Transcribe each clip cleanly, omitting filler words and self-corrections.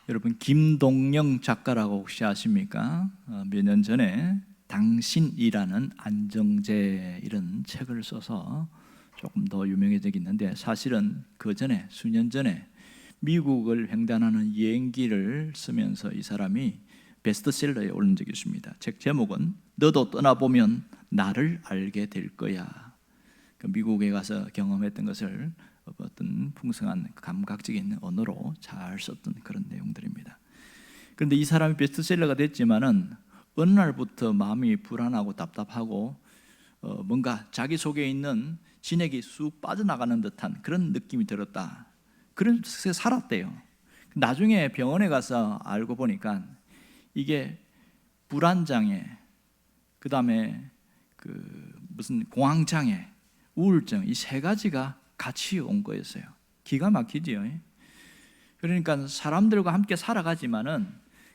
여러분 김동영 작가라고 혹시 아십니까? 몇 년 전에 당신이라는 안정제 이런 책을 써서 조금 더 유명해지겠는데, 사실은 그 전에 수년 전에 미국을 횡단하는 여행기를 쓰면서 이 사람이 베스트셀러에 오른 적이 있습니다. 책 제목은 너도 떠나보면 나를 알게 될 거야. 미국에 가서 경험했던 것을 어떤 풍성한 감각적인 언어로 잘 썼던 그런 내용들입니다. 그런데 이 사람이 베스트셀러가 됐지만은 어느 날부터 마음이 불안하고 답답하고 뭔가 자기 속에 있는 진액이 쑥 빠져나가는 듯한 그런 느낌이 들었다. 그런 식으로 살았대요. 나중에 병원에 가서 알고 보니까 이게 불안장애, 그 다음에 무슨 공황장애, 우울증, 이 세 가지가 같이 온 거였어요. 기가 막히지요. 그러니까 사람들과 함께 살아가지만은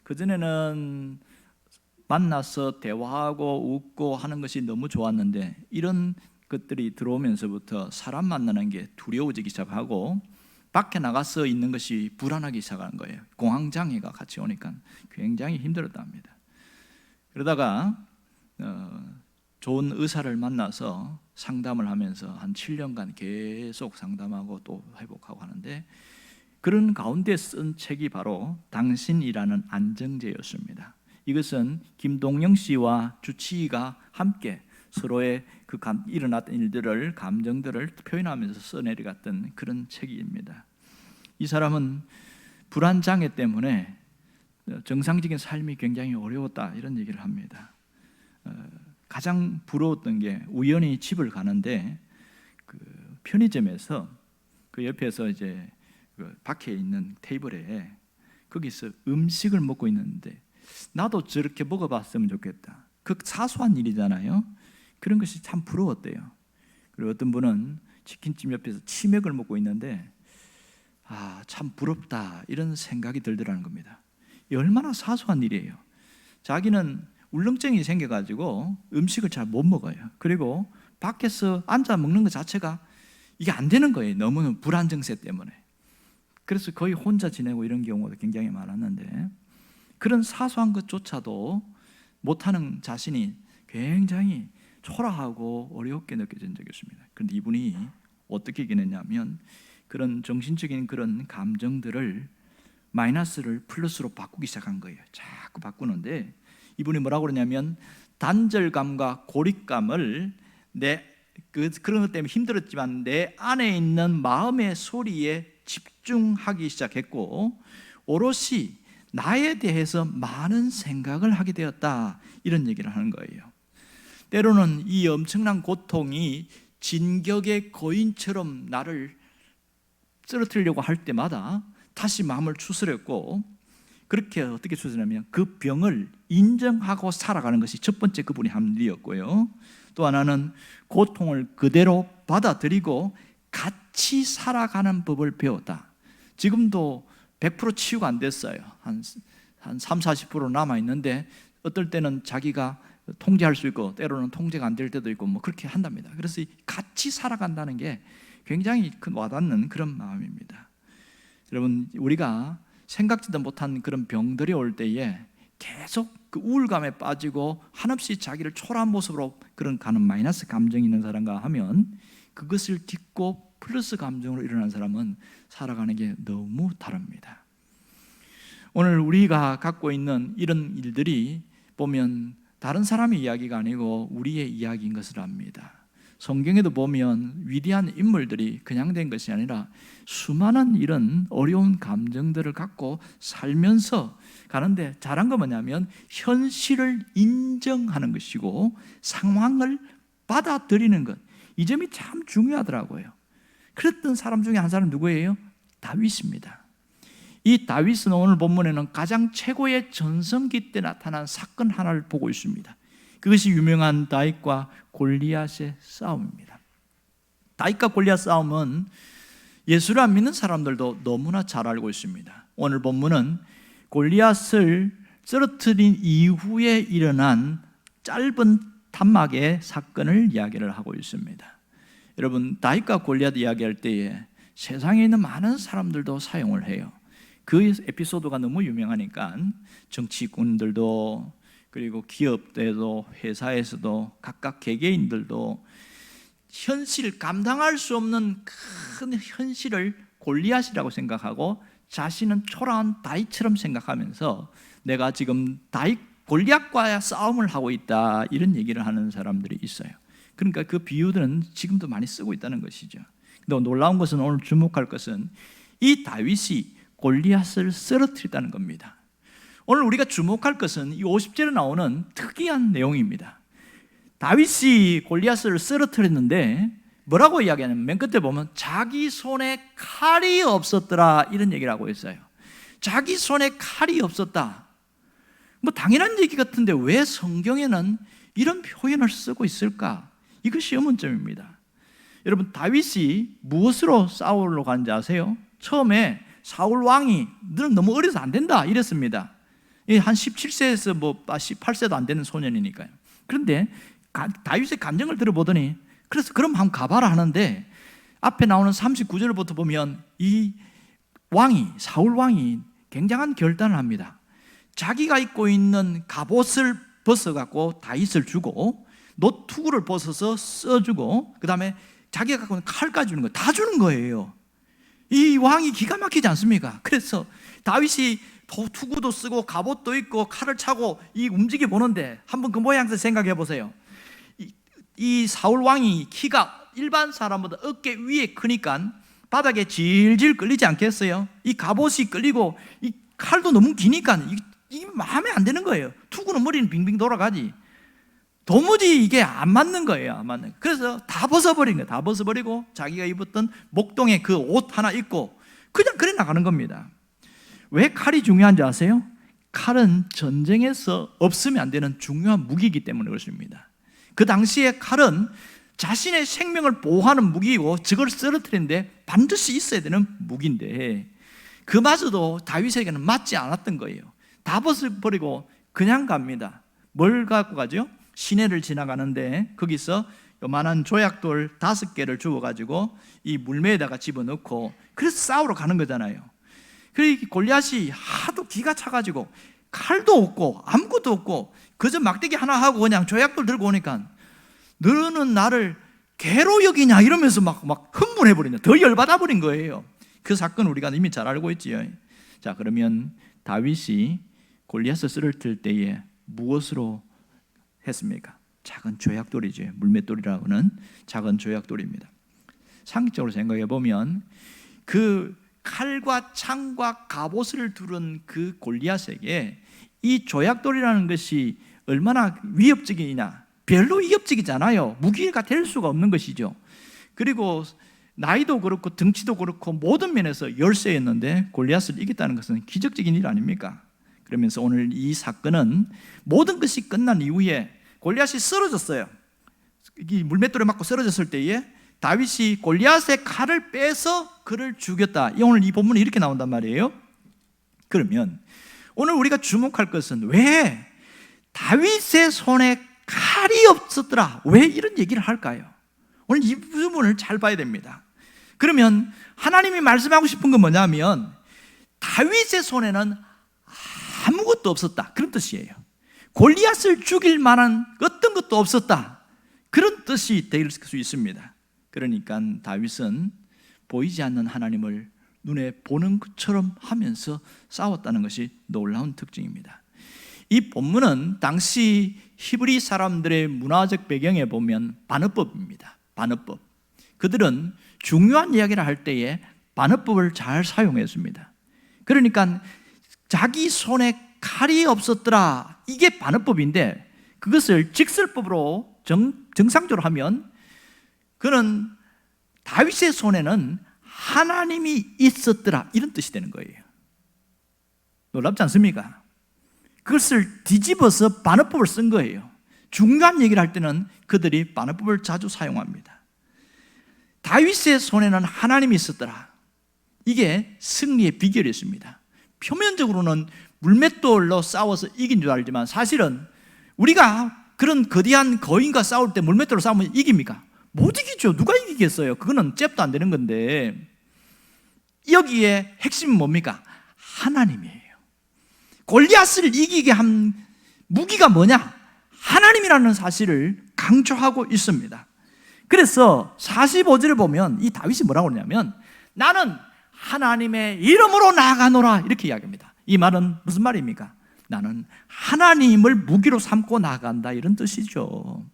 그전에는 만나서 대화하고 웃고 하는 것이 너무 좋았는데, 이런 것들이 들어오면서부터 사람 만나는 게 두려워지기 시작하고 밖에 나가서 있는 것이 불안하기 시작한 거예요. 공황장애가 같이 오니까 굉장히 힘들었다 합니다. 그러다가 좋은 의사를 만나서 상담을 하면서 한 7년간 계속 상담하고 또 회복하고 하는데, 그런 가운데 쓴 책이 바로 당신이라는 안정제였습니다. 이것은 김동영 씨와 주치의가 함께 서로의 일어났던 일들을, 감정들을 표현하면서 써내려갔던 그런 책입니다. 이 사람은 불안장애 때문에 정상적인 삶이 굉장히 어려웠다, 이런 얘기를 합니다. 가장 부러웠던 게, 우연히 집을 가는데 그 편의점에서 그 옆에서 이제 밖에 있는 테이블에 거기서 음식을 먹고 있는데, 나도 저렇게 먹어봤으면 좋겠다. 그 사소한 일이잖아요. 그런 것이 참 부러웠대요. 그리고 어떤 분은 치킨집 옆에서 치맥을 먹고 있는데 참 부럽다, 이런 생각이 들더라는 겁니다. 이 얼마나 사소한 일이에요. 자기는 울렁증이 생겨가지고 음식을 잘 못 먹어요. 그리고 밖에서 앉아 먹는 것 자체가 이게 안 되는 거예요. 너무 불안 증세 때문에. 그래서 거의 혼자 지내고 이런 경우도 굉장히 많았는데, 그런 사소한 것조차도 못하는 자신이 굉장히 초라하고 어렵게 느껴진 적이 있습니다. 그런데 이분이 어떻게 이겨냈냐면, 그런 정신적인 그런 감정들을 마이너스를 플러스로 바꾸기 시작한 거예요. 자꾸 바꾸는데, 이분이 뭐라고 그러냐면, 단절감과 고립감을 그런 것 때문에 힘들었지만 내 안에 있는 마음의 소리에 집중하기 시작했고, 오롯이 나에 대해서 많은 생각을 하게 되었다, 이런 얘기를 하는 거예요. 때로는 이 엄청난 고통이 진격의 거인처럼 나를 쓰러뜨리려고 할 때마다 다시 마음을 추스렸고, 그렇게 어떻게 추스렸냐면 그 병을 인정하고 살아가는 것이 첫 번째 그분의 합리였고요. 또 하나는 고통을 그대로 받아들이고 같이 살아가는 법을 배웠다. 지금도 100% 치유가 안 됐어요. 한 30-40% 남아있는데, 어떨 때는 자기가 통제할 수 있고 때로는 통제가 안 될 때도 있고 그렇게 한답니다. 그래서 같이 살아간다는 게 굉장히 큰 와닿는 그런 마음입니다. 여러분, 우리가 생각지도 못한 그런 병들이 올 때에 계속 그 우울감에 빠지고 한없이 자기를 초라한 모습으로 그런 가는 마이너스 감정이 있는 사람과 하면, 그것을 딛고 플러스 감정으로 일어난 사람은 살아가는 게 너무 다릅니다. 오늘 우리가 갖고 있는 이런 일들이 보면 다른 사람의 이야기가 아니고 우리의 이야기인 것을 압니다. 성경에도 보면 위대한 인물들이 그냥 된 것이 아니라 수많은 이런 어려운 감정들을 갖고 살면서 가는데, 잘한 건 뭐냐면 현실을 인정하는 것이고 상황을 받아들이는 것, 이 점이 참 중요하더라고요. 그랬던 사람 중에 한 사람 누구예요? 다윗입니다. 이 다윗은 오늘 본문에는 가장 최고의 전성기 때 나타난 사건 하나를 보고 있습니다. 그것이 유명한 다윗과 골리앗의 싸움입니다. 다윗과 골리앗 싸움은 예수를 안 믿는 사람들도 너무나 잘 알고 있습니다. 오늘 본문은 골리앗을 쓰러뜨린 이후에 일어난 짧은 단막의 사건을 이야기를 하고 있습니다. 여러분, 다윗과 골리앗 이야기할 때에 세상에 있는 많은 사람들도 사용을 해요. 그 에피소드가 너무 유명하니까 정치꾼들도 그리고 기업들도 회사에서도 각각 개개인들도 현실 감당할 수 없는 큰 현실을 골리앗이라고 생각하고 자신은 초라한 다윗처럼 생각하면서 내가 지금 다윗 골리앗과 싸움을 하고 있다 이런 얘기를 하는 사람들이 있어요. 그러니까 그 비유들은 지금도 많이 쓰고 있다는 것이죠. 근데 놀라운 것은 오늘 주목할 것은 이 다윗이 골리앗을 쓰러뜨렸다는 겁니다. 오늘 우리가 주목할 것은 이 50절에 나오는 특이한 내용입니다. 다윗이 골리앗을 쓰러뜨렸는데 뭐라고 이야기하냐면 맨 끝에 보면 자기 손에 칼이 없었더라 이런 얘기를 하고 있어요. 자기 손에 칼이 없었다. 뭐 당연한 얘기 같은데 왜 성경에는 이런 표현을 쓰고 있을까? 이것이 의문점입니다. 여러분, 다윗이 무엇으로 싸우러 가는지 아세요? 처음에 사울 왕이 너는 너무 어려서 안 된다 이랬습니다. 한 17세에서 뭐 18세도 안 되는 소년이니까요. 그런데 다윗의 감정을 들어보더니 그래서 그럼 한번 가봐라 하는데 앞에 나오는 39절부터 보면 이 왕이 사울 왕이 굉장한 결단을 합니다. 자기가 입고 있는 갑옷을 벗어갖고 다윗을 주고 노투구를 벗어서 써주고 그 다음에 자기가 갖고 있는 칼까지 주는 거 다 주는 거예요. 이 왕이 기가 막히지 않습니까? 그래서 다윗이 투구도 쓰고 갑옷도 입고 칼을 차고 이 움직여 보는데 한번 그 모양에서 생각해 보세요. 이 사울 왕이 키가 일반 사람보다 어깨 위에 크니까 바닥에 질질 끌리지 않겠어요? 이 갑옷이 끌리고 이 칼도 너무 기니까 이게 마음에 안 드는 거예요. 투구는 머리는 빙빙 돌아가지. 도무지 이게 안 맞는 거예요. 안 맞는. 그래서 다 벗어버린 거예요. 다 벗어버리고 자기가 입었던 목동에 그 옷 하나 입고 그냥 그래 나가는 겁니다. 왜 칼이 중요한지 아세요? 칼은 전쟁에서 없으면 안 되는 중요한 무기이기 때문에 그렇습니다. 그 당시에 칼은 자신의 생명을 보호하는 무기이고 적을 쓰러뜨리는데 반드시 있어야 되는 무기인데 그마저도 다윗에게는 맞지 않았던 거예요. 다 벗어버리고 그냥 갑니다. 뭘 갖고 가죠? 시내를 지나가는데 거기서 요만한 조약돌 5개를 주워가지고 이 물매에다가 집어넣고 그래서 싸우러 가는 거잖아요. 그래서 골리앗이 하도 기가 차가지고 칼도 없고 아무것도 없고 그저 막대기 하나 하고 그냥 조약돌 들고 오니까 너는 나를 개로 여기냐 이러면서 막 흥분해버리냐, 더 열받아 버린 거예요. 그 사건 우리가 이미 잘 알고 있지요. 자, 그러면 다윗이 골리앗을 쓰러뜨릴 때에 무엇으로 했습니까? 작은 조약돌이죠. 물맷돌이라고 하는 작은 조약돌입니다. 상식적으로 생각해 보면 그 칼과 창과 갑옷을 두른 그 골리앗에게 이 조약돌이라는 것이 얼마나 위협적이냐, 별로 위협적이잖아요. 무기가 될 수가 없는 것이죠. 그리고 나이도 그렇고 덩치도 그렇고 모든 면에서 열세였는데 골리앗을 이겼다는 것은 기적적인 일 아닙니까? 그러면서 오늘 이 사건은 모든 것이 끝난 이후에 골리앗이 쓰러졌어요. 이 물맷돌에 맞고 쓰러졌을 때에 다윗이 골리앗의 칼을 빼서 그를 죽였다. 오늘 이 본문이 이렇게 나온단 말이에요. 그러면 오늘 우리가 주목할 것은 왜 다윗의 손에 칼이 없었더라, 왜 이런 얘기를 할까요? 오늘 이 부분을 잘 봐야 됩니다. 그러면 하나님이 말씀하고 싶은 건 뭐냐면 다윗의 손에는 아무것도 없었다, 그런 뜻이에요. 골리앗을 죽일 만한 어떤 것도 없었다, 그런 뜻이 될 수 있습니다. 그러니까 다윗은 보이지 않는 하나님을 눈에 보는 것처럼 하면서 싸웠다는 것이 놀라운 특징입니다. 이 본문은 당시 히브리 사람들의 문화적 배경에 보면 반어법입니다. 반어법. 그들은 중요한 이야기를 할 때에 반어법을 잘 사용했습니다. 그러니까 자기 손에 칼이 없었더라, 이게 반어법인데 그것을 직설법으로 정상적으로 하면 그는 다윗의 손에는 하나님이 있었더라, 이런 뜻이 되는 거예요. 놀랍지 않습니까? 그것을 뒤집어서 반어법을 쓴 거예요. 중요한 얘기를 할 때는 그들이 반어법을 자주 사용합니다. 다윗의 손에는 하나님이 있었더라, 이게 승리의 비결이었습니다. 표면적으로는 물맷돌로 싸워서 이긴 줄 알지만 사실은 우리가 그런 거대한 거인과 싸울 때 물맷돌로 싸우면 이깁니까? 못 이기죠. 누가 이기겠어요? 그거는 잽도 안 되는 건데 여기에 핵심은 뭡니까? 하나님이에요. 골리앗을 이기게 한 무기가 뭐냐? 하나님이라는 사실을 강조하고 있습니다. 그래서 45절을 보면 이 다윗이 뭐라고 그러냐면 나는 하나님의 이름으로 나아가노라 이렇게 이야기합니다. 이 말은 무슨 말입니까? 나는 하나님을 무기로 삼고 나아간다 이런 뜻이죠.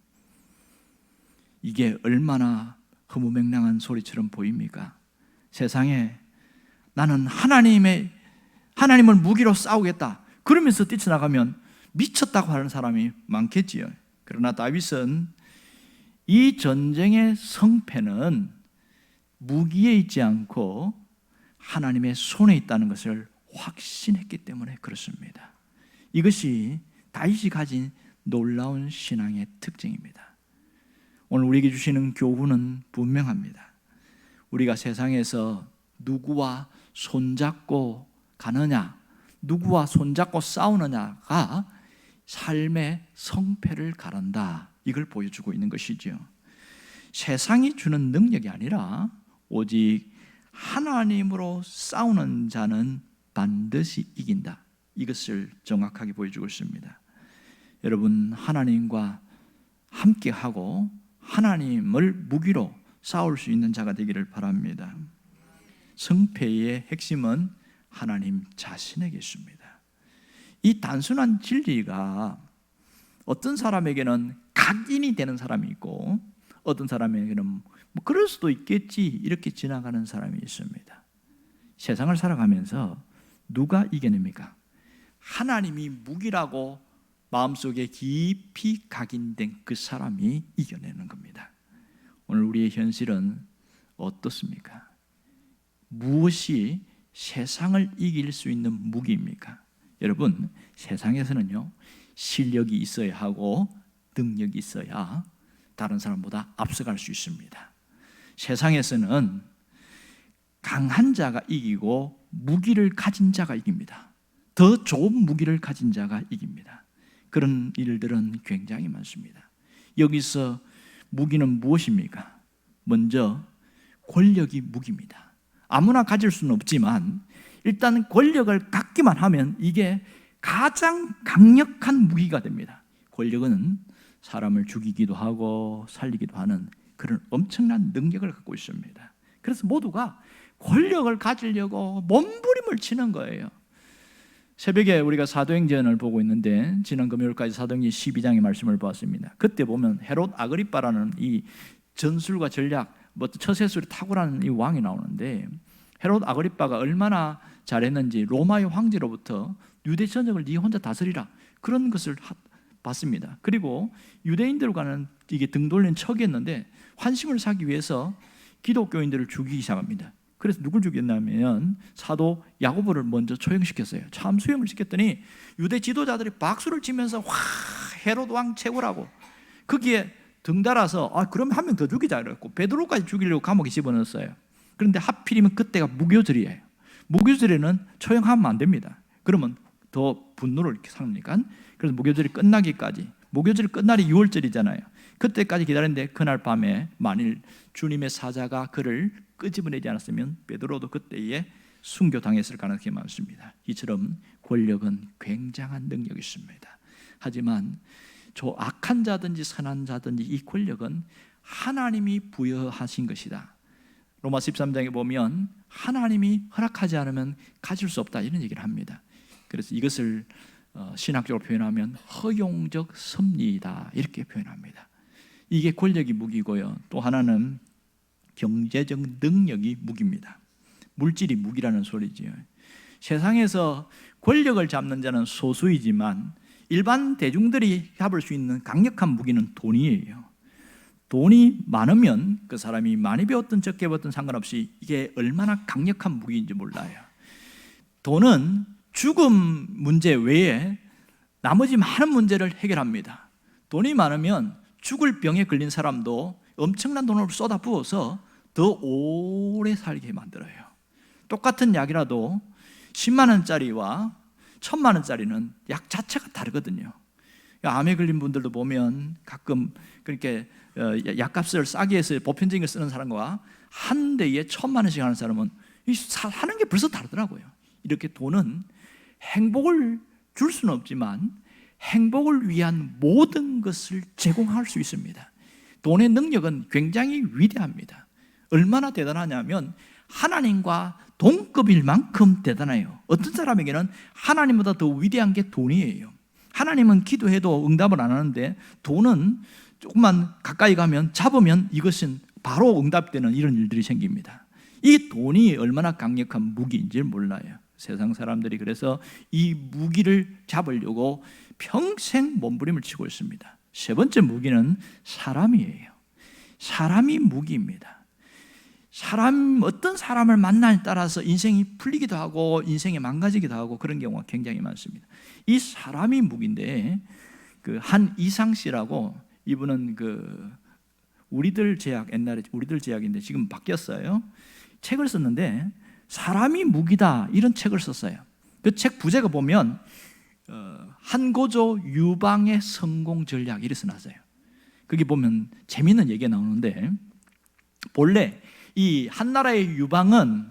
이게 얼마나 허무맹랑한 소리처럼 보입니까? 세상에 나는 하나님을 무기로 싸우겠다 그러면서 뛰쳐나가면 미쳤다고 하는 사람이 많겠지요. 그러나 다윗은 이 전쟁의 성패는 무기에 있지 않고 하나님의 손에 있다는 것을 확신했기 때문에 그렇습니다. 이것이 다윗이 가진 놀라운 신앙의 특징입니다. 오늘 우리에게 주시는 교훈은 분명합니다. 우리가 세상에서 누구와 손잡고 가느냐, 누구와 손잡고 싸우느냐가 삶의 성패를 가른다, 이걸 보여주고 있는 것이죠. 세상이 주는 능력이 아니라 오직 하나님으로 싸우는 자는 반드시 이긴다, 이것을 정확하게 보여주고 있습니다. 여러분, 하나님과 함께하고 하나님을 무기로 싸울 수 있는 자가 되기를 바랍니다. 성패의 핵심은 하나님 자신에게 있습니다. 이 단순한 진리가 어떤 사람에게는 각인이 되는 사람이 있고 어떤 사람에게는 뭐 그럴 수도 있겠지 이렇게 지나가는 사람이 있습니다. 세상을 살아가면서 누가 이겨냅니까? 하나님이 무기라고 마음속에 깊이 각인된 그 사람이 이겨내는 겁니다. 오늘 우리의 현실은 어떻습니까? 무엇이 세상을 이길 수 있는 무기입니까? 여러분, 세상에서는요, 실력이 있어야 하고 능력이 있어야 다른 사람보다 앞서갈 수 있습니다. 세상에서는 강한 자가 이기고 무기를 가진 자가 이깁니다. 더 좋은 무기를 가진 자가 이깁니다. 그런 일들은 굉장히 많습니다. 여기서 무기는 무엇입니까? 먼저 권력이 무기입니다. 아무나 가질 수는 없지만 일단 권력을 갖기만 하면 이게 가장 강력한 무기가 됩니다. 권력은 사람을 죽이기도 하고 살리기도 하는 그런 엄청난 능력을 갖고 있습니다. 그래서 모두가 권력을 가지려고 몸부림을 치는 거예요. 새벽에 우리가 사도행전을 보고 있는데 지난 금요일까지 사도행전 12장의 말씀을 보았습니다. 그때 보면 헤롯 아그리빠라는 이 전술과 전략, 처세술이 탁월한 이 왕이 나오는데 헤롯 아그리빠가 얼마나 잘했는지 로마의 황제로부터 유대 전역을 네 혼자 다스리라 그런 것을 봤습니다. 그리고 유대인들과는 이게 등 돌린 척이었는데 환심을 사기 위해서 기독교인들을 죽이기 시작합니다. 그래서 누굴 죽였냐면 사도 야고보를 먼저 처형시켰어요. 참 수형을 시켰더니 유대 지도자들이 박수를 치면서 와, 헤롯 왕 최고라고 거기에 등달아서 그러면 한 명 더 죽이자 그랬고 베드로까지 죽이려고 감옥에 집어넣었어요. 그런데 하필이면 그때가 무교절이에요. 무교절에는 처형하면 안 됩니다. 그러면 더 분노를 이렇게 삽니까? 그래서 무교절이 끝나기까지, 무교절이 끝날이 6월절이잖아요. 그때까지 기다렸는데 그날 밤에 만일 주님의 사자가 그를 끄집어내지 않았으면 베드로도 그때에 순교당했을 가능성이 많습니다. 이처럼 권력은 굉장한 능력이 있습니다. 하지만 저 악한 자든지 선한 자든지 이 권력은 하나님이 부여하신 것이다. 로마 13장에 보면 하나님이 허락하지 않으면 가질 수 없다 이런 얘기를 합니다. 그래서 이것을 신학적으로 표현하면 허용적 섭리이다 이렇게 표현합니다. 이게 권력이 무기고요. 또 하나는 경제적 능력이 무기입니다. 물질이 무기라는 소리지요. 세상에서 권력을 잡는 자는 소수이지만 일반 대중들이 잡을 수 있는 강력한 무기는 돈이에요. 돈이 많으면 그 사람이 많이 배웠든 적게 배웠든 상관없이 이게 얼마나 강력한 무기인지 몰라요. 돈은 죽음 문제 외에 나머지 많은 문제를 해결합니다. 돈이 많으면 죽을 병에 걸린 사람도 엄청난 돈을 쏟아 부어서 더 오래 살게 만들어요. 똑같은 약이라도 10만 원짜리와 1000만 원짜리는 약 자체가 다르거든요. 암에 걸린 분들도 보면 가끔 그렇게 약값을 싸게 해서 보편적인 걸 쓰는 사람과 한 대에 1000만 원씩 하는 사람은 하는 게 벌써 다르더라고요. 이렇게 돈은 행복을 줄 수는 없지만 행복을 위한 모든 것을 제공할 수 있습니다. 돈의 능력은 굉장히 위대합니다. 얼마나 대단하냐면 하나님과 동급일 만큼 대단해요. 어떤 사람에게는 하나님보다 더 위대한 게 돈이에요. 하나님은 기도해도 응답을 안 하는데 돈은 조금만 가까이 가면 잡으면 이것은 바로 응답되는 이런 일들이 생깁니다. 이 돈이 얼마나 강력한 무기인지 몰라요. 세상 사람들이 그래서 이 무기를 잡으려고 평생 몸부림을 치고 있습니다. 세 번째 무기는 사람이에요. 사람이 무기입니다. 어떤 사람을 만나에 따라서 인생이 풀리기도 하고 인생이 망가지기도 하고 그런 경우가 굉장히 많습니다. 이 사람이 무기인데 그 한 이상 씨라고, 이분은 그 우리들 제약, 옛날에 우리들 제약인데 지금 바뀌었어요. 책을 썼는데 사람이 무기다 이런 책을 썼어요. 그 책 부제가 보면 한고조 유방의 성공 전략 이래서 나왔어요. 거기 보면 재미있는 얘기가 나오는데, 본래 이 한나라의 유방은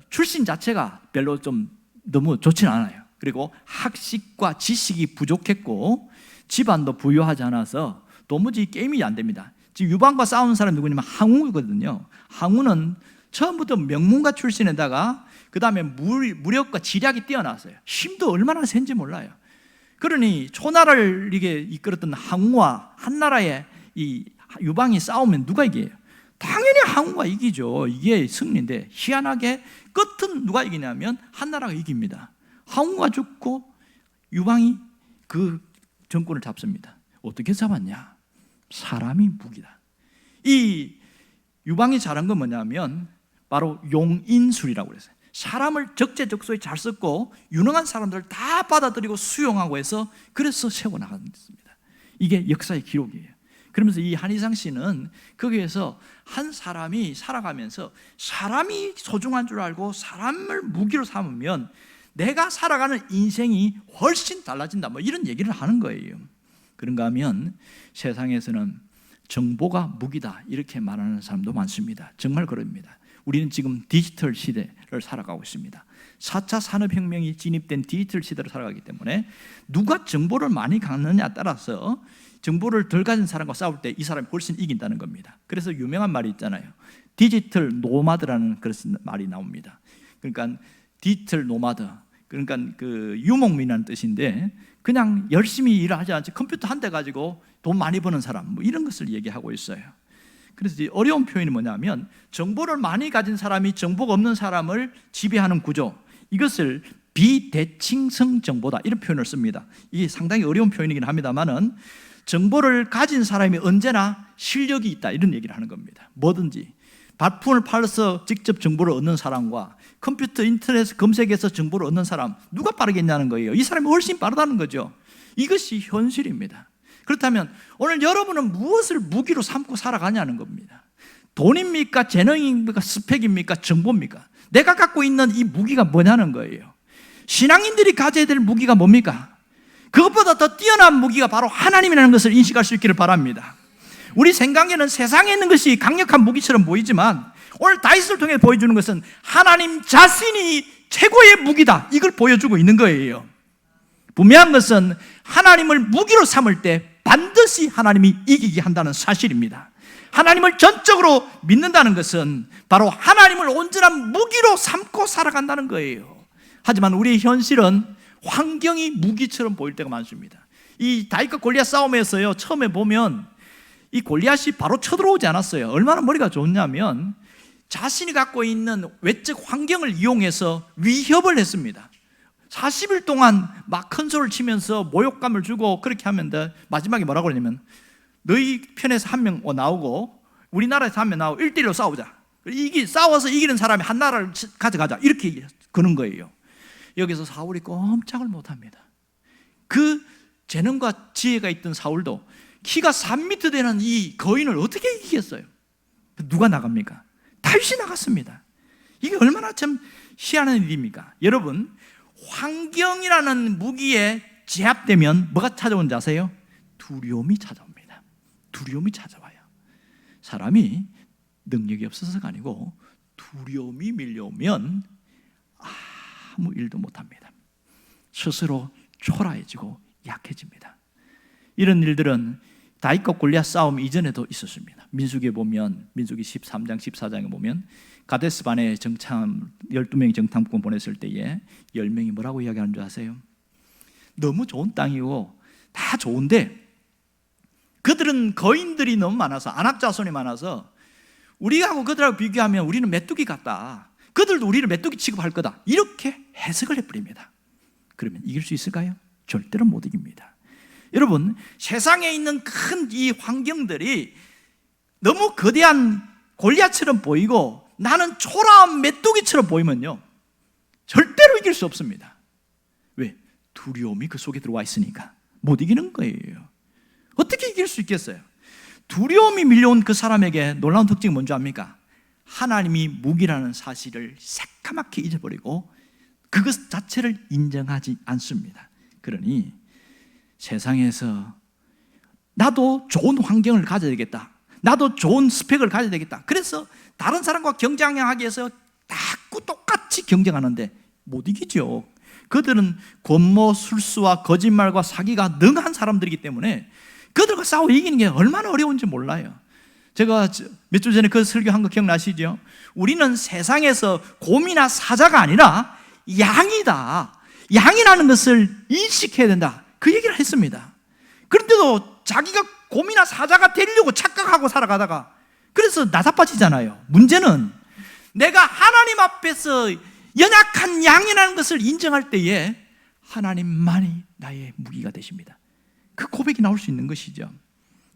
출신 자체가 별로 좀 너무 좋지는 않아요. 그리고 학식과 지식이 부족했고 집안도 부유하지 않아서 도무지 게임이 안 됩니다. 지금 유방과 싸우는 사람이 누구냐면 항우거든요. 항우는 처음부터 명문가 출신에다가 그 다음에 무력과 지략이 뛰어났어요. 힘도 얼마나 센지 몰라요. 그러니 초나라를 이게 이끌었던 항우와 한나라의 이 유방이 싸우면 누가 이겨요? 당연히 항우가 이기죠. 이게 승리인데 희한하게 끝은 누가 이기냐면 한나라가 이깁니다. 항우가 죽고 유방이 그 정권을 잡습니다. 어떻게 잡았냐? 사람이 무기다. 이 유방이 잘한 건 뭐냐면 바로 용인술이라고 그랬어요. 사람을 적재적소에 잘 썼고 유능한 사람들을 다 받아들이고 수용하고 해서 그래서 세워나갔습니다. 이게 역사의 기록이에요. 그러면서 이 한희상 씨는 거기에서 한 사람이 살아가면서 사람이 소중한 줄 알고 사람을 무기로 삼으면 내가 살아가는 인생이 훨씬 달라진다, 뭐 이런 얘기를 하는 거예요. 그런가 하면 세상에서는 정보가 무기다 이렇게 말하는 사람도 많습니다. 정말 그럽니다. 우리는 지금 디지털 시대를 살아가고 있습니다. 4차 산업혁명이 진입된 디지털 시대를 살아가기 때문에 누가 정보를 많이 갖느냐에 따라서 정보를 덜 가진 사람과 싸울 때 이 사람이 훨씬 이긴다는 겁니다. 그래서 유명한 말이 있잖아요. 디지털 노마드라는 그런 말이 나옵니다. 그러니까 디지털 노마드, 그러니까 그 유목민이라는 뜻인데 그냥 열심히 일하지 않지 컴퓨터 한 대 가지고 돈 많이 버는 사람, 뭐 이런 것을 얘기하고 있어요. 그래서 어려운 표현이 뭐냐면 정보를 많이 가진 사람이 정보가 없는 사람을 지배하는 구조, 이것을 비대칭성 정보다 이런 표현을 씁니다. 이게 상당히 어려운 표현이긴 합니다만은 정보를 가진 사람이 언제나 실력이 있다 이런 얘기를 하는 겁니다. 뭐든지 발품을 팔아서 직접 정보를 얻는 사람과 컴퓨터 인터넷 검색해서 정보를 얻는 사람, 누가 빠르겠냐는 거예요. 이 사람이 훨씬 빠르다는 거죠. 이것이 현실입니다. 그렇다면 오늘 여러분은 무엇을 무기로 삼고 살아가냐는 겁니다. 돈입니까? 재능입니까? 스펙입니까? 정보입니까? 내가 갖고 있는 이 무기가 뭐냐는 거예요. 신앙인들이 가져야 될 무기가 뭡니까? 그것보다 더 뛰어난 무기가 바로 하나님이라는 것을 인식할 수 있기를 바랍니다. 우리 생각에는 세상에 있는 것이 강력한 무기처럼 보이지만 오늘 다윗을 통해 보여주는 것은 하나님 자신이 최고의 무기다, 이걸 보여주고 있는 거예요. 분명한 것은 하나님을 무기로 삼을 때 반드시 하나님이 이기게 한다는 사실입니다. 하나님을 전적으로 믿는다는 것은 바로 하나님을 온전한 무기로 삼고 살아간다는 거예요. 하지만 우리의 현실은 환경이 무기처럼 보일 때가 많습니다. 이 다윗과 골리앗 싸움에서요, 처음에 보면 이 골리앗이 바로 쳐들어오지 않았어요. 얼마나 머리가 좋냐면 자신이 갖고 있는 외적 환경을 이용해서 위협을 했습니다. 40일 동안 막 큰 소리를 치면서 모욕감을 주고 그렇게 하면 마지막에 뭐라고 그러냐면 너희 편에서 한 명 나오고 우리나라에서 한 명 나오고 1대1로 싸우자. 싸워서 이기는 사람이 한 나라를 가져가자, 이렇게 그런 거예요. 여기서 사울이 꼼짝을 못합니다. 그 재능과 지혜가 있던 사울도 키가 3m 되는 이 거인을 어떻게 이기겠어요? 누가 나갑니까? 다윗이 나갔습니다. 이게 얼마나 참 희한한 일입니까? 여러분, 환경이라는 무기에 제압되면 뭐가 찾아오는지 아세요? 두려움이 찾아옵니다. 두려움이 찾아와요. 사람이 능력이 없어서가 아니고 두려움이 밀려오면 아무 일도 못합니다. 스스로 초라해지고 약해집니다. 이런 일들은 다윗과 골리앗 싸움 이전에도 있었습니다. 민수기에 보면, 민수기 13장 14장에 보면 가데스반에 12명이 정탐꾼 보냈을 때에 10명이 뭐라고 이야기하는 줄 아세요? 너무 좋은 땅이고 다 좋은데 그들은 거인들이 너무 많아서, 안악자손이 많아서 우리하고 그들하고 비교하면 우리는 메뚜기 같다, 그들도 우리를 메뚜기 취급할 거다, 이렇게 해석을 해버립니다. 그러면 이길 수 있을까요? 절대로 못 이깁니다. 여러분, 세상에 있는 큰 이 환경들이 너무 거대한 골리앗처럼 보이고 나는 초라한 메뚜기처럼 보이면요, 절대로 이길 수 없습니다. 왜? 두려움이 그 속에 들어와 있으니까 못 이기는 거예요. 어떻게 이길 수 있겠어요? 두려움이 밀려온 그 사람에게 놀라운 특징이 뭔지 압니까? 하나님이 무기라는 사실을 새까맣게 잊어버리고 그것 자체를 인정하지 않습니다. 그러니 세상에서 나도 좋은 환경을 가져야 되겠다, 나도 좋은 스펙을 가져야 되겠다, 그래서 다른 사람과 경쟁하기 위해서 자꾸 똑같이 경쟁하는데 못 이기죠. 그들은 권모, 술수와 거짓말과 사기가 능한 사람들이기 때문에 그들과 싸워 이기는 게 얼마나 어려운지 몰라요. 제가 몇 주 전에 그 설교한 거 기억나시죠? 우리는 세상에서 곰이나 사자가 아니라 양이다, 양이라는 것을 인식해야 된다, 그 얘기를 했습니다. 그런데도 자기가 곰이나 사자가 되려고 착각하고 살아가다가 그래서 나사빠지잖아요. 문제는 내가 하나님 앞에서 연약한 양이라는 것을 인정할 때에 하나님만이 나의 무기가 되십니다. 그 고백이 나올 수 있는 것이죠.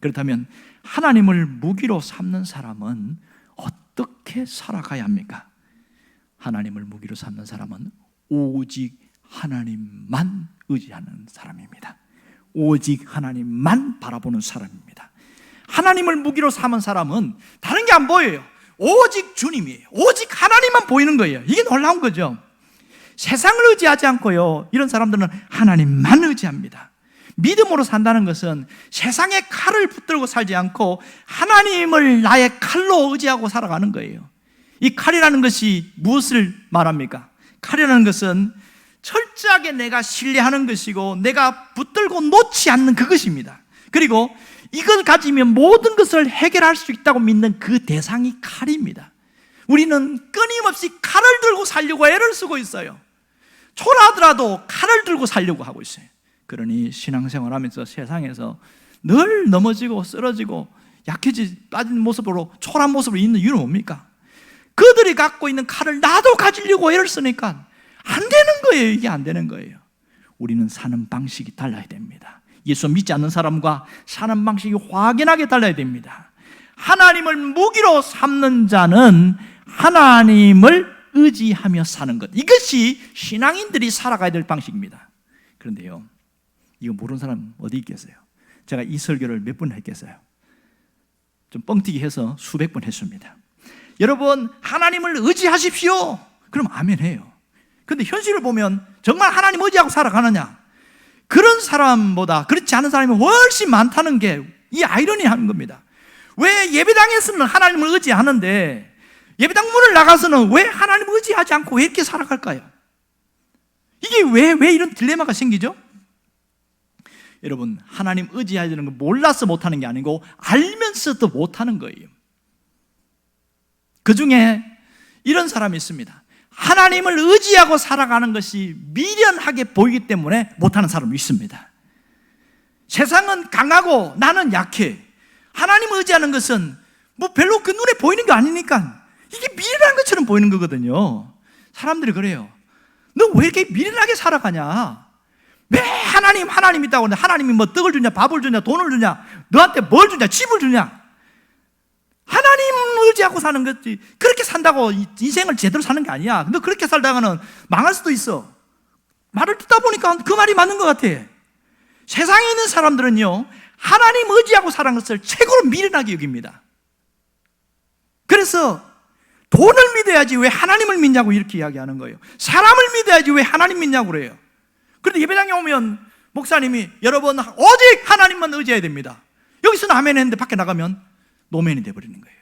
그렇다면 하나님을 무기로 삼는 사람은 어떻게 살아가야 합니까? 하나님을 무기로 삼는 사람은 오직 하나님만 의지하는 사람입니다. 오직 하나님만 바라보는 사람입니다. 하나님을 무기로 삼은 사람은 다른 게 안 보여요. 오직 주님이에요. 오직 하나님만 보이는 거예요. 이게 놀라운 거죠. 세상을 의지하지 않고요, 이런 사람들은 하나님만 의지합니다. 믿음으로 산다는 것은 세상의 칼을 붙들고 살지 않고 하나님을 나의 칼로 의지하고 살아가는 거예요. 이 칼이라는 것이 무엇을 말합니까? 칼이라는 것은 철저하게 내가 신뢰하는 것이고 내가 붙들고 놓지 않는 그것입니다. 그리고 이걸 가지면 모든 것을 해결할 수 있다고 믿는 그 대상이 칼입니다. 우리는 끊임없이 칼을 들고 살려고 애를 쓰고 있어요. 초라하더라도 칼을 들고 살려고 하고 있어요. 그러니 신앙생활하면서 세상에서 늘 넘어지고 쓰러지고 빠진 모습으로, 초라한 모습으로 있는 이유는 뭡니까? 그들이 갖고 있는 칼을 나도 가지려고 애를 쓰니까 안 되는 거예요. 이게 안 되는 거예요. 우리는 사는 방식이 달라야 됩니다. 예수 믿지 않는 사람과 사는 방식이 확연하게 달라야 됩니다. 하나님을 무기로 삼는 자는 하나님을 의지하며 사는 것, 이것이 신앙인들이 살아가야 될 방식입니다. 그런데요, 이거 모르는 사람 어디 있겠어요? 제가 이 설교를 몇 번 했겠어요? 좀 뻥튀기 해서 수백 번 했습니다. 여러분, 하나님을 의지하십시오. 그럼 아멘 해요. 그런데 현실을 보면 정말 하나님 의지하고 살아가느냐? 그런 사람보다 그렇지 않은 사람이 훨씬 많다는 게 이 아이러니한 겁니다. 왜 예배당에서는 하나님을 의지하는데 예배당 문을 나가서는 왜 하나님을 의지하지 않고 왜 이렇게 살아갈까요? 이게 왜 이런 딜레마가 생기죠? 여러분, 하나님 의지하는 거 몰라서 못하는 게 아니고 알면서도 못하는 거예요. 그 중에 이런 사람이 있습니다. 하나님을 의지하고 살아가는 것이 미련하게 보이기 때문에 못하는 사람이 있습니다. 세상은 강하고 나는 약해. 하나님을 의지하는 것은 뭐 별로 그 눈에 보이는 게 아니니까 이게 미련한 것처럼 보이는 거거든요. 사람들이 그래요. 너 왜 이렇게 미련하게 살아가냐? 왜 하나님 있다고 하는데 하나님이 뭐 떡을 주냐, 밥을 주냐, 돈을 주냐, 너한테 뭘 주냐, 집을 주냐? 하나님을 의지하고 사는 거지. 그렇게 산다고 인생을 제대로 사는 게 아니야. 너 그렇게 살다가는 망할 수도 있어. 말을 듣다 보니까 그 말이 맞는 것 같아. 세상에 있는 사람들은요, 하나님 의지하고 살아가는 것을 최고로 미련하게 여깁니다. 그래서 돈을 믿어야지 왜 하나님을 믿냐고 이렇게 이야기하는 거예요. 사람을 믿어야지 왜 하나님 믿냐고 그래요. 그런데 예배당에 오면 목사님이 여러분 오직 하나님만 의지해야 됩니다. 여기서는 아멘 했는데 밖에 나가면 노멘이 돼버리는 거예요.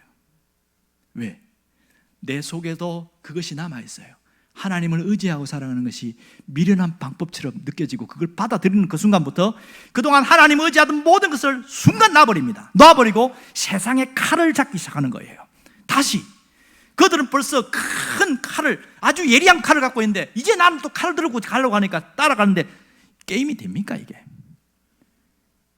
왜? 내 속에도 그것이 남아있어요. 하나님을 의지하고 살아가는 것이 미련한 방법처럼 느껴지고 그걸 받아들이는 그 순간부터 그동안 하나님을 의지하던 모든 것을 순간 놔버립니다. 놔버리고 세상의 칼을 잡기 시작하는 거예요. 다시 그들은 벌써 큰 칼을, 아주 예리한 칼을 갖고 있는데 이제 나는 또 칼을 들고 가려고 하니까 따라가는데 게임이 됩니까 이게?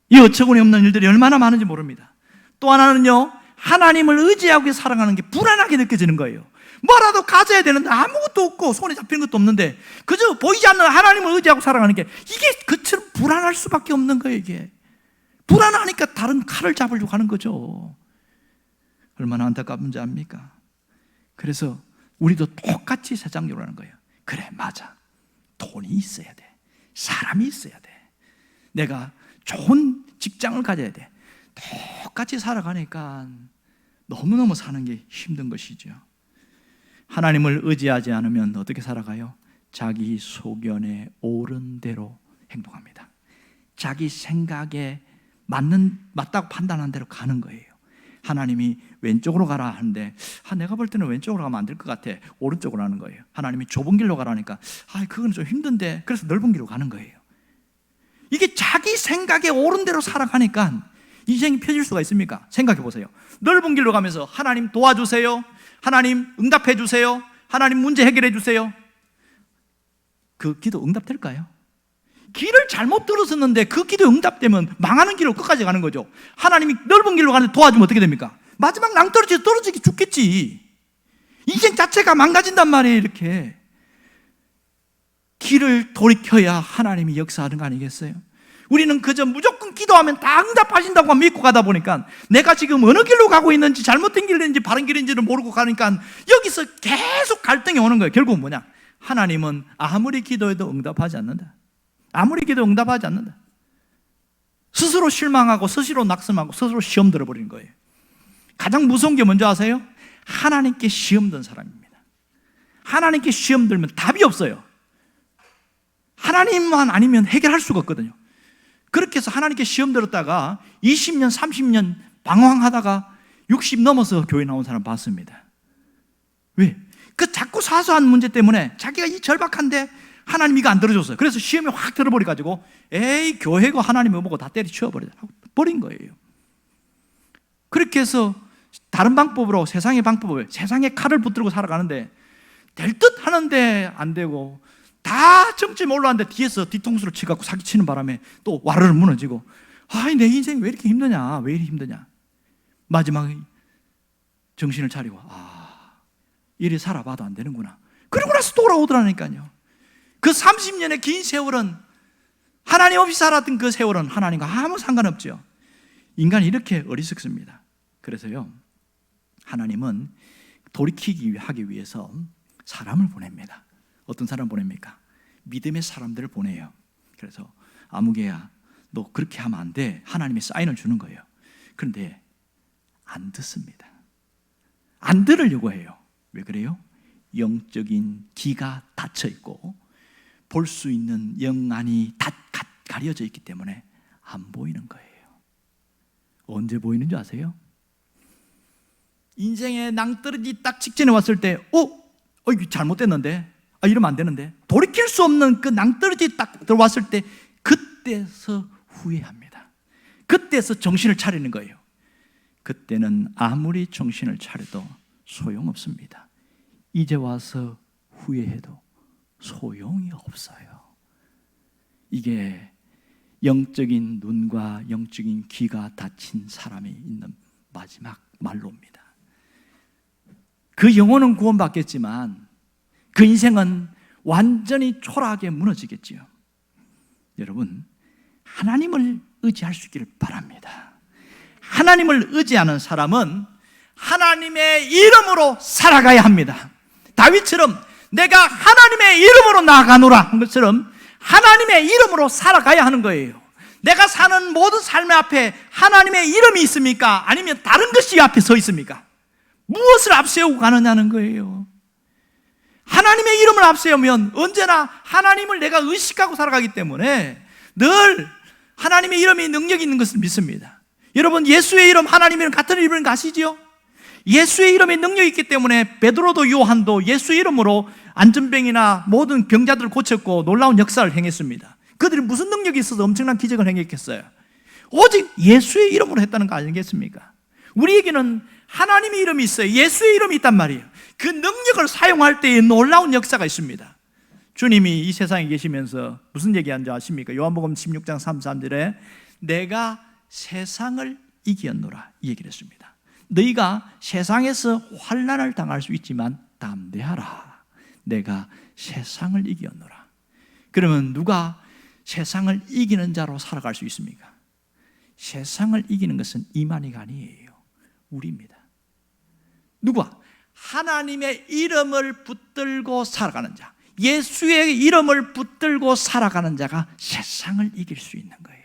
이 어처구니 없는 일들이 얼마나 많은지 모릅니다. 또 하나는요, 하나님을 의지하고 살아가는 게 불안하게 느껴지는 거예요. 뭐라도 가져야 되는데 아무것도 없고 손에 잡히는 것도 없는데 그저 보이지 않는 하나님을 의지하고 살아가는 게 이게 그처럼 불안할 수밖에 없는 거예요. 이게 불안하니까 다른 칼을 잡으려고 하는 거죠. 얼마나 안타까운지 압니까? 그래서 우리도 똑같이 세상적으로 하는 거예요. 그래, 맞아, 돈이 있어야 돼, 사람이 있어야 돼, 내가 좋은 직장을 가져야 돼. 똑같이 살아가니까 너무너무 사는 게 힘든 것이죠. 하나님을 의지하지 않으면 어떻게 살아가요? 자기 소견에 옳은 대로 행동합니다. 자기 생각에 맞다고 판단한 대로 가는 거예요. 하나님이 왼쪽으로 가라 하는데 내가 볼 때는 왼쪽으로 가면 안 될 것 같아, 오른쪽으로 하는 거예요. 하나님이 좁은 길로 가라니까 그건 좀 힘든데 그래서 넓은 길로 가는 거예요. 이게 자기 생각에 옳은 대로 살아가니까 인생이 펴질 수가 있습니까? 생각해 보세요. 넓은 길로 가면서 하나님 도와주세요, 하나님 응답해 주세요, 하나님 문제 해결해 주세요. 그 기도 응답될까요? 길을 잘못 들었었는데 그 기도 응답되면 망하는 길로 끝까지 가는 거죠. 하나님이 넓은 길로 가는데 도와주면 어떻게 됩니까? 마지막 떨어지기 죽겠지. 인생 자체가 망가진단 말이에요. 이렇게 길을 돌이켜야 하나님이 역사하는 거 아니겠어요? 우리는 그저 무조건 기도하면 다 응답하신다고 믿고 가다 보니까 내가 지금 어느 길로 가고 있는지, 잘못된 길인지 바른 길인지를 모르고 가니까 여기서 계속 갈등이 오는 거예요. 결국은 뭐냐? 하나님은 아무리 기도해도 응답하지 않는다. 아무리 기도 응답하지 않는다. 스스로 실망하고 스스로 낙심하고 스스로 시험 들어버리는 거예요. 가장 무서운 게 뭔지 아세요? 하나님께 시험 든 사람입니다. 하나님께 시험 들면 답이 없어요. 하나님만 아니면 해결할 수가 없거든요. 그렇게 해서 하나님께 시험 들었다가 20년, 30년 방황하다가 60 넘어서 교회 나온 사람 봤습니다. 왜? 그 자꾸 사소한 문제 때문에 자기가 이 절박한데 하나님 이거 안 들어줬어요. 그래서 시험이 확 들어버려가지고 에이, 교회고 하나님을 보고 다 때려치워버린 거예요. 그렇게 해서 다른 방법으로, 세상의 방법으로, 세상의 칼을 붙들고 살아가는데 될 듯 하는데 안 되고 다 정점에 올라왔는데 뒤에서 뒤통수를 치갖고 사기치는 바람에 또 와르르 무너지고 내 인생이 왜 이렇게 힘드냐, 왜 이렇게 힘드냐. 마지막에 정신을 차리고 이리 살아봐도 안 되는구나. 그러고 나서 돌아오더라니까요. 그 30년의 긴 세월은, 하나님 없이 살았던 그 세월은 하나님과 아무 상관없죠. 인간이 이렇게 어리석습니다. 그래서요, 하나님은 돌이키기 하기 위해서 사람을 보냅니다. 어떤 사람 보냅니까? 믿음의 사람들을 보내요. 그래서 아무개야, 너 그렇게 하면 안 돼. 하나님이 사인을 주는 거예요. 그런데 안 듣습니다. 안 들으려고 해요. 왜 그래요? 영적인 귀가 닫혀 있고 볼 수 있는 영안이 다 가려져 있기 때문에 안 보이는 거예요. 언제 보이는 줄 아세요? 인생의 낭떠러지 딱 직전에 왔을 때 이거 잘못됐는데, 이러면 안 되는데, 돌이킬 수 없는 그 낭떠러지 딱 들어왔을 때 그때서 후회합니다. 그때서 정신을 차리는 거예요. 그때는 아무리 정신을 차려도 소용없습니다. 이제 와서 후회해도 소용이 없어요. 이게 영적인 눈과 영적인 귀가 닫힌 사람이 있는 마지막 말로입니다. 그 영혼은 구원받겠지만 그 인생은 완전히 초라하게 무너지겠지요. 여러분, 하나님을 의지할 수 있기를 바랍니다. 하나님을 의지하는 사람은 하나님의 이름으로 살아가야 합니다. 다윗처럼 내가 하나님의 이름으로 나아가노라 한 것처럼 하나님의 이름으로 살아가야 하는 거예요. 내가 사는 모든 삶의 앞에 하나님의 이름이 있습니까? 아니면 다른 것이 앞에 서 있습니까? 무엇을 앞세우고 가느냐는 거예요. 하나님의 이름을 앞세우면 언제나 하나님을 내가 의식하고 살아가기 때문에 늘 하나님의 이름이 능력이 있는 것을 믿습니다. 여러분, 예수의 이름, 하나님의 이름 같은 이름을 아시죠? 예수의 이름에 능력이 있기 때문에 베드로도 요한도 예수의 이름으로 안전병이나 모든 병자들을 고쳤고 놀라운 역사를 행했습니다. 그들이 무슨 능력이 있어서 엄청난 기적을 행했겠어요? 오직 예수의 이름으로 했다는 거 아니겠습니까? 우리에게는 하나님의 이름이 있어요. 예수의 이름이 있단 말이에요. 그 능력을 사용할 때에 놀라운 역사가 있습니다. 주님이 이 세상에 계시면서 무슨 얘기하는지 아십니까? 요한복음 16장 33절에 내가 세상을 이겼노라 이 얘기를 했습니다. 너희가 세상에서 환난을 당할 수 있지만 담대하라. 내가 세상을 이겼노라. 그러면 누가 세상을 이기는 자로 살아갈 수 있습니까? 세상을 이기는 것은 이만희가 아니에요. 우리입니다. 누가? 하나님의 이름을 붙들고 살아가는 자, 예수의 이름을 붙들고 살아가는 자가 세상을 이길 수 있는 거예요.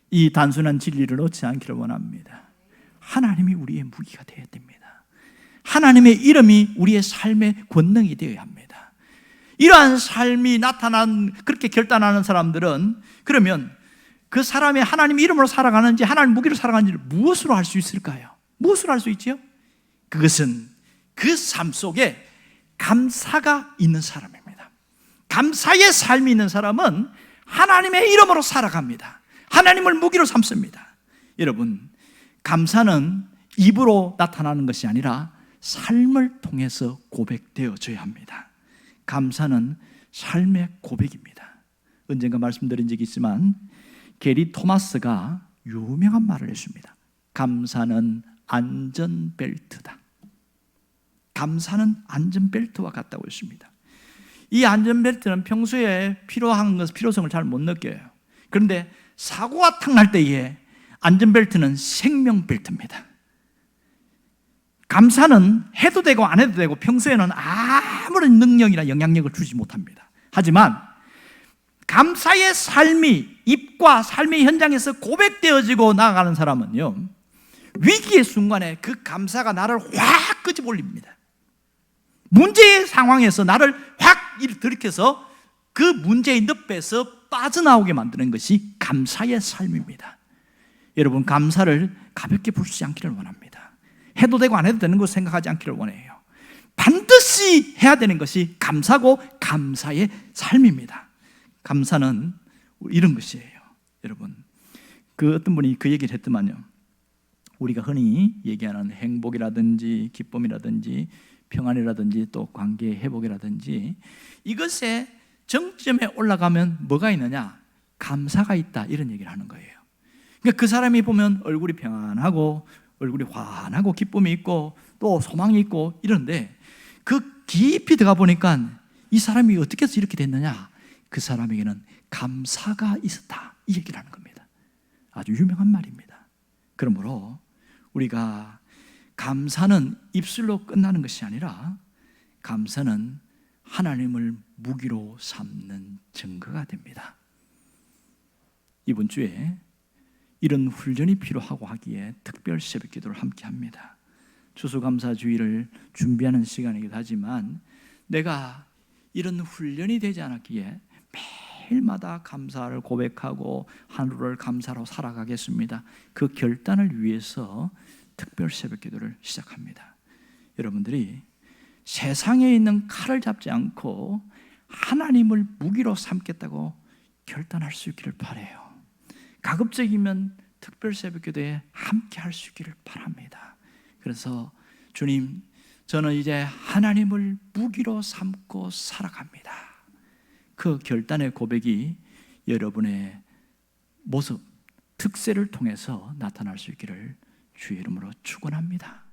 이 단순한 진리를 놓지 않기를 원합니다. 하나님이 우리의 무기가 되어야 됩니다. 하나님의 이름이 우리의 삶의 권능이 되어야 합니다. 이러한 삶이 나타난, 그렇게 결단하는 사람들은 그러면 그 사람이 하나님 이름으로 살아가는지 하나님 무기로 살아가는지를 무엇으로 알 수 있을까요? 무엇으로 알 수 있죠? 그것은 그 삶 속에 감사가 있는 사람입니다. 감사의 삶이 있는 사람은 하나님의 이름으로 살아갑니다. 하나님을 무기로 삼습니다. 여러분, 감사는 입으로 나타나는 것이 아니라 삶을 통해서 고백되어져야 합니다. 감사는 삶의 고백입니다. 언젠가 말씀드린 적이 있지만 게리 토마스가 유명한 말을 했습니다. 감사는 안전벨트다. 감사는 안전벨트와 같다고 했습니다. 이 안전벨트는 평소에 필요한 것, 필요성을 잘 못 느껴요. 그런데 사고가 탁 날 때에 안전벨트는 생명벨트입니다. 감사는 해도 되고 안 해도 되고 평소에는 아무런 능력이나 영향력을 주지 못합니다. 하지만 감사의 삶이 입과 삶의 현장에서 고백되어지고 나아가는 사람은요, 위기의 순간에 그 감사가 나를 확 끄집올립니다. 문제의 상황에서 나를 확 들이켜서 그 문제의 늪에서 빠져나오게 만드는 것이 감사의 삶입니다. 여러분, 감사를 가볍게 보지 않기를 원합니다. 해도 되고 안 해도 되는 걸 생각하지 않기를 원해요. 반드시 해야 되는 것이 감사고 감사의 삶입니다. 감사는 이런 것이에요. 여러분, 그 어떤 분이 그 얘기를 했더만요, 우리가 흔히 얘기하는 행복이라든지 기쁨이라든지 평안이라든지 또 관계 회복이라든지 이것의 정점에 올라가면 뭐가 있느냐? 감사가 있다, 이런 얘기를 하는 거예요. 그러니까 그 사람이 보면 얼굴이 평안하고 얼굴이 환하고 기쁨이 있고 또 소망이 있고 이런데 그 깊이 들어가 보니까 이 사람이 어떻게 해서 이렇게 됐느냐? 그 사람에게는 감사가 있었다, 이 얘기를 하는 겁니다. 아주 유명한 말입니다. 그러므로 우리가 감사는 입술로 끝나는 것이 아니라 감사는 하나님을 무기로 삼는 증거가 됩니다. 이번 주에 이런 훈련이 필요하고 하기에 특별 새벽 기도를 함께 합니다. 추수감사주의를 준비하는 시간이기도 하지만 내가 이런 훈련이 되지 않았기에 매일마다 감사를 고백하고 하루를 감사로 살아가겠습니다. 그 결단을 위해서 특별 새벽 기도를 시작합니다. 여러분들이 세상에 있는 칼을 잡지 않고 하나님을 무기로 삼겠다고 결단할 수 있기를 바라요. 가급적이면 특별 새벽 기도에 함께 할 수 있기를 바랍니다. 그래서 주님, 저는 이제 하나님을 무기로 삼고 살아갑니다. 그 결단의 고백이 여러분의 모습, 특세를 통해서 나타날 수 있기를 주의 이름으로 축원합니다.